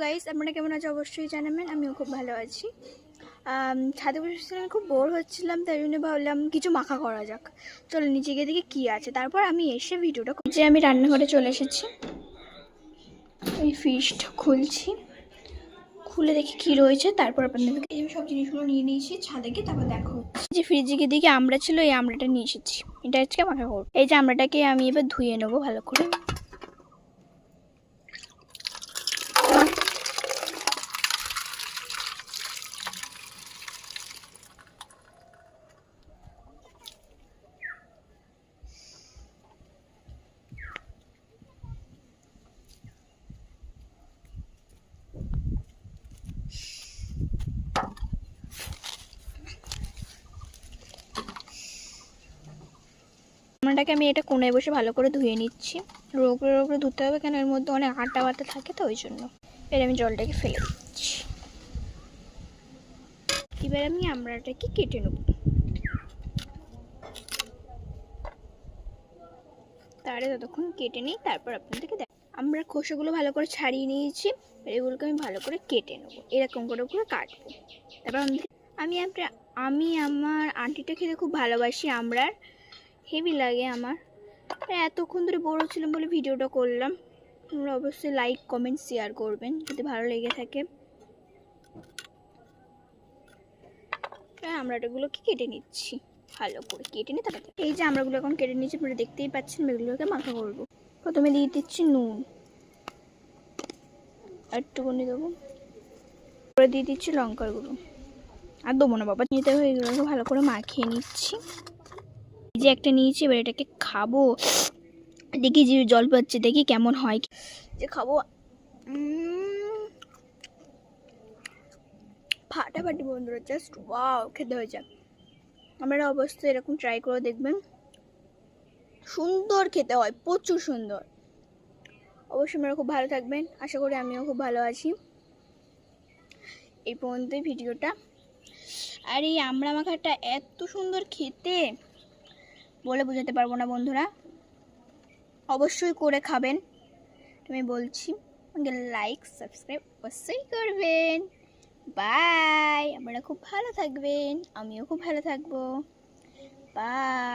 Guys, আপনারা কেমন আছে অবশ্যই জানাবেন। আমিও খুব ভালো আছি। ছাদে বসেছিলাম, খুব বোর হচ্ছিলাম, তাই জন্য ভাবলাম কিছু মাখা করা যাক। চলো নিচে গিয়ে দেখি কী আছে, তারপর আমি এসে ভিডিওটা যে আমি রান্নাঘরে চলে এসেছি। এই ফিশটা খুলছি, খুলে দেখি কি রয়েছে, তারপর আপনাদেরকে এই সব জিনিসগুলো নিয়ে নিয়েছি ছাদে গিয়ে, তারপর দেখো যে ফ্রিজে গিয়ে দেখি আমড়া ছিল, এই আমড়াটা নিয়ে এসেছি। এটা আজকে মাখা করব। এই যে আমড়াটাকে আমি এবার ধুয়ে নেবো ভালো করে। আমড়াটাকে আমি এটা কোণায় বসে ভালো করে ধুয়ে নিচ্ছি। রোগড়ে রোগড়ে ধুতে হবে, কেন এর মধ্যে অনেক আটা বাটা থাকে, তো ওই জন্য। এবার আমি জলটাকে ফেলে দিচ্ছি। এবার আমি আমড়াটাকে কেটে নেব। তাহলে ততক্ষণ কেটে নিই, তারপর আপনাদেরকে দেখ। আমরা খোসাগুলো ভালো করে ছাড়িয়ে নিয়েছি, এগুলোকে আমি ভালো করে কেটে নেব, এরকম করে করে কাটবো। তারপর আমি আমার আন্টিটা খেতে খুব ভালোবাসি আমড়ার, হেভি লাগে আমার। এতক্ষণ ধরে বড় ছিলাম বলে ভিডিওটা করলাম। তোমরা অবশ্যই লাইক কমেন্ট শেয়ার করবেন যদি ভালো লেগে থাকে। আমড়াটাগুলোকে কেটে নিচ্ছি, ভালো করে কেটে নিই। তারপর এই যে আমড়াগুলো এখন কেটে নিচ্ছি, আপনারা দেখতেই পাচ্ছেন। এগুলোকে মাখা করবো। প্রথমে দিয়ে দিচ্ছি নুন, একটুখানি দেবো, পরে দিয়ে দিচ্ছি লঙ্কার গুঁড়ো, আর দেবো না বাবা, নিতে হবে। এগুলোকে ভালো করে মাখিয়ে নিচ্ছি। এই যে একটা নিয়েছি, এবার এটাকে খাবো। দেখি যে জল পাচ্ছে, দেখি কেমন হয় যে খাবো। ফাটাফাটি বন্ধুরা, জাস্ট ওয়াও, খেতে হয়ে যাক। আপনারা অবশ্যই এরকম ট্রাই করে দেখবেন। সুন্দর খেতে হয়, প্রচুর সুন্দর। অবশ্যই আপনারা খুব ভালো থাকবেন, আশা করি আমিও খুব ভালো আছি। এই পর্যন্তই ভিডিওটা। আর এই আমড়া মাখাটা এত সুন্দর খেতে, বলে বোঝাতে পারবো না বন্ধুরা। অবশ্যই করে খাবেন, আমি বলছি। লাইক সাবস্ক্রাইব অবশ্যই করবেন। বাই। আপনারা খুব ভালো থাকবেন, আমিও খুব ভালো থাকবো। বাই।